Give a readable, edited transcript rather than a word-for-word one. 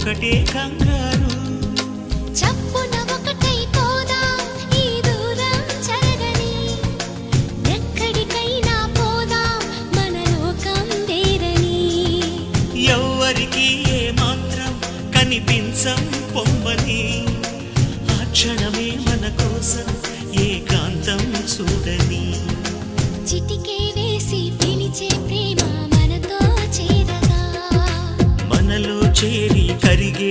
ఒకటే కంగారు చప్పున ఒకటై పోదా ఈ దూరం చెరగని ఎక్కడికైనా పోదా మన లోకం దేరని ఎవ్వరికి ఏ మాత్రం కనిపించం పొమ్మని ఆ క్షణమే మన కోసం ఏకాంతం చూడని చిటికే వేసి పిలిచే ప్రేమ మనతో చేరగా మనలో చేరి కరిగే